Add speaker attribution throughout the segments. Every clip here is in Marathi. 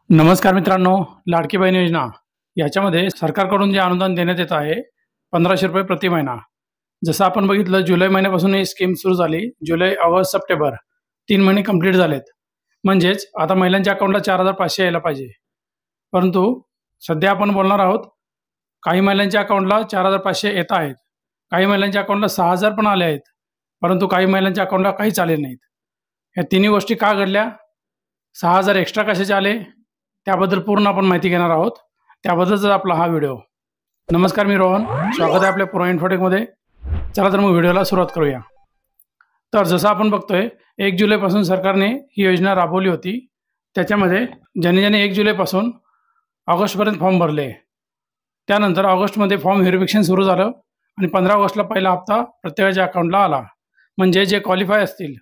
Speaker 1: नमस्कार मित्रांनो, लाडकी बहीण योजना याच्यामध्ये सरकारकडून जे अनुदान देण्यात येत आहे 1500 रुपये प्रति महिना। जसं आपण बघितलं जुलै महिन्यापासून ही स्कीम सुरू झाली। जुलै, ऑगस्ट, सप्टेंबर 3 महिने कंप्लीट झालेत। म्हणजेच आता महिलांच्या अकाउंटला 4500 यायला पाहिजे। परंतु सध्या आपण बोलणार आहोत काही महिलांच्या अकाउंटला 4500 येत आहेत, काही महिलांच्या अकाउंटला 6000 पण आले आहेत, परंतु काही महिलांच्या अकाउंटला काहीच आले नाहीत। या तिन्ही गोष्टी का घडल्या, 6000 एक्स्ट्रा कशाचे आले, त्याबद्दल पूर्ण आपण माहिती घेणार आहोत। त्याबद्दलचा आपला हा व्हिडिओ। नमस्कार, मी रोहन, स्वागत आहे आपल्या प्रो इन्फोटेकमध्ये। चला तर मग व्हिडिओला सुरुवात करूया। तर जसं आपण बघतोय 1 जुलैपासून सरकारने ही योजना राबवली होती। त्याच्यामध्ये ज्यांनी 1 जुलैपासून ऑगस्टपर्यंत फॉर्म भरले, त्यानंतर ऑगस्टमध्ये फॉर्म व्हेरिफिकेशन सुरू झालं आणि 15 ऑगस्टला पहिला हप्ता प्रत्येकाच्या अकाउंटला आला। म्हणजे जे क्वालिफाय असतील,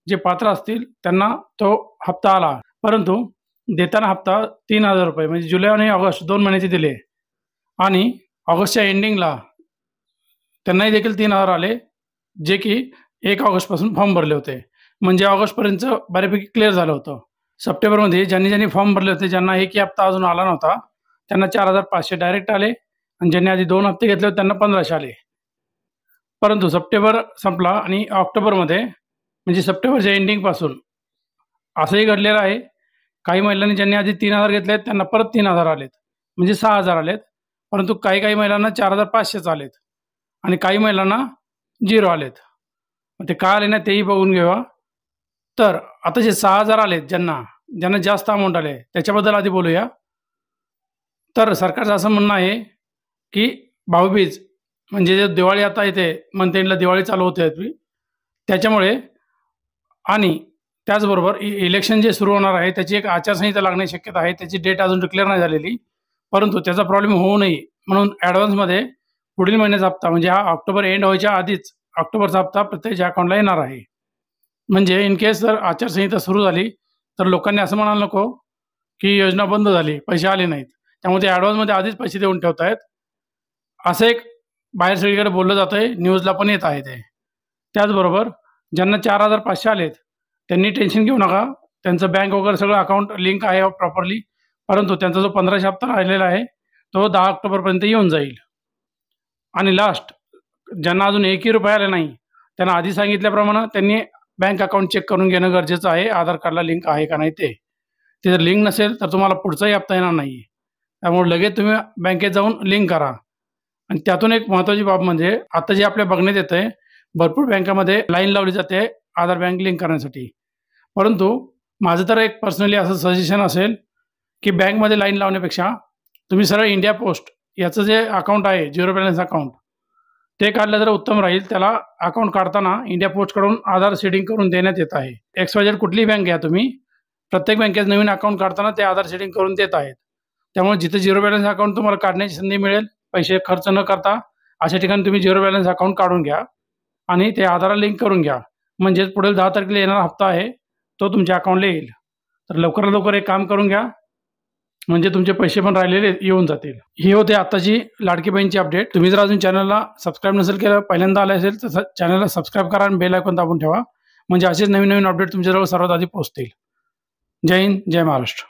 Speaker 1: जे पात्र असतील त्यांना तो हप्ता आला। परंतु देताना हप्ता 3000 रुपये म्हणजे जुलै आणि ऑगस्ट 2 महिन्याचे दिले आणि ऑगस्टच्या एंडिंगला त्यांनाही देखील 3000 आले, जे की 1 ऑगस्टपासून फॉर्म भरले होते। म्हणजे ऑगस्टपर्यंत बऱ्यापैकी क्लिअर झालं होतं। सप्टेंबरमध्ये ज्यांनी फॉर्म भरले होते, ज्यांना एकही हप्ता अजून आला नव्हता, त्यांना 4500 डायरेक्ट आले आणि ज्यांनी आधी 2 हप्ते घेतले होते त्यांना 1500 आले। परंतु सप्टेंबर संपला आणि ऑक्टोबरमध्ये म्हणजे सप्टेंबरच्या एंडिंगपासून असंही घडलेलं आहे, काही महिलांनी ज्यांनी आधी 3000 घेतलेत त्यांना परत 3000 आलेत, म्हणजे 6000 आलेत। परंतु काही महिलांना 4500 आलेत आणि काही महिलांना 0 आलेत। ते का आले ना तेही बघून घेऊया। तर आता जे 6000 आलेत, ज्यांना जास्त अमाऊंट आले, त्याच्याबद्दल आधी बोलूया। तर सरकारचं असं म्हणणं आहे की भाऊबीज म्हणजे जे दिवाळी आता येते, मंथ एंडला दिवाळी चालू होते, त्याच्यामुळे आणि त्याचबरोबर इलेक्शन जे सुरू होणार आहे त्याची एक आचारसंहिता लागण्याची शक्यता आहे। त्याची डेट अजून डिक्लेअर नाही झालेली, परंतु त्याचा प्रॉब्लेम होऊ नये म्हणून ॲडव्हान्समध्ये पुढील महिन्याचा हप्ता म्हणजे हा ऑक्टोबर एंड व्हायच्या आधीच ऑक्टोबरचा हप्ता प्रत्येकाच्या अकाउंटला येणार आहे। म्हणजे इन केस जर आचारसंहिता सुरू झाली तर लोकांनी असं म्हणायला नको की योजना बंद झाली, पैसे आले नाहीत, त्यामुळे ते ॲडव्हान्समध्ये आधीच पैसे देऊन ठेवत आहेत, असं एक बाहेर सगळीकडे बोललं जातं आहे, न्यूजला पण येत आहे ते। त्याचबरोबर ज्यांना 4500 आलेत त्यांनी टेन्शन घेऊ नका, त्यांचं बँक वगैरे सगळं अकाउंट लिंक आहे प्रॉपरली। परंतु त्यांचा जो 1500 हप्ता राहिलेला आहे तो 10 ऑक्टोबरपर्यंत येऊन जाईल। आणि लास्ट ज्यांना अजून 1ही रुपया आले नाही, त्यांना आधी सांगितल्याप्रमाणे त्यांनी बँक अकाउंट चेक करून घेणं गरजेचं आहे, आधार कार्डला लिंक आहे का नाही ते जर लिंक नसेल तर तुम्हाला पुढचाही हप्ता येणार नाही। त्यामुळे लगेच तुम्ही बँकेत जाऊन लिंक करा। आणि त्यातून एक महत्त्वाची बाब म्हणजे आता जे आपल्या बघण्यात येतं आहे, भरपूर बँकामध्ये लाईन लावली जाते आधार बँक लिंक करण्यासाठी। परंतु माझं तर एक पर्सनली असं सजेशन असेल की बँकमध्ये लाईन लावण्यापेक्षा तुम्ही सरळ इंडिया पोस्ट याचं जे अकाउंट आहे, झिरो बॅलन्स अकाउंट, ते काढलं तर उत्तम राहील। त्याला अकाउंट काढताना इंडिया पोस्टकडून आधार सेटिंग करून देण्यात येत आहे। XYZ कुठलीही बँक घ्या तुम्ही, प्रत्येक बँकेत नवीन अकाउंट काढताना ते आधार सेटिंग करून देत आहेत। त्यामुळे जिथे झिरो बॅलन्स अकाउंट तुम्हाला काढण्याची संधी मिळेल, पैसे खर्च न करता, अशा ठिकाणी तुम्ही झिरो बॅलन्स अकाउंट काढून घ्या आणि ते आधारला लिंक करून घ्या। म्हणजे पुढील 10 तारखेला येणारा हप्ता आहे तो तुमच्या अकाउंटला येईल। तर लवकरात लवकर एक काम करून घ्या, म्हणजे तुमचे पैसे पण राहिलेले येऊन जातील। ही होते आताची लाडकी बहीणची अपडेट। तुम्ही जर अजून चॅनलला सबस्क्राईब नसेल केलं, पहिल्यांदा आले असेल तर चॅनलला सबस्क्राईब करा आणि बेल आयकॉन दाबून ठेवा, म्हणजे असेच नवीन अपडेट तुमच्याजवळ सर्वात आधी पोहोचतील। जय हिंद, जय महाराष्ट्र।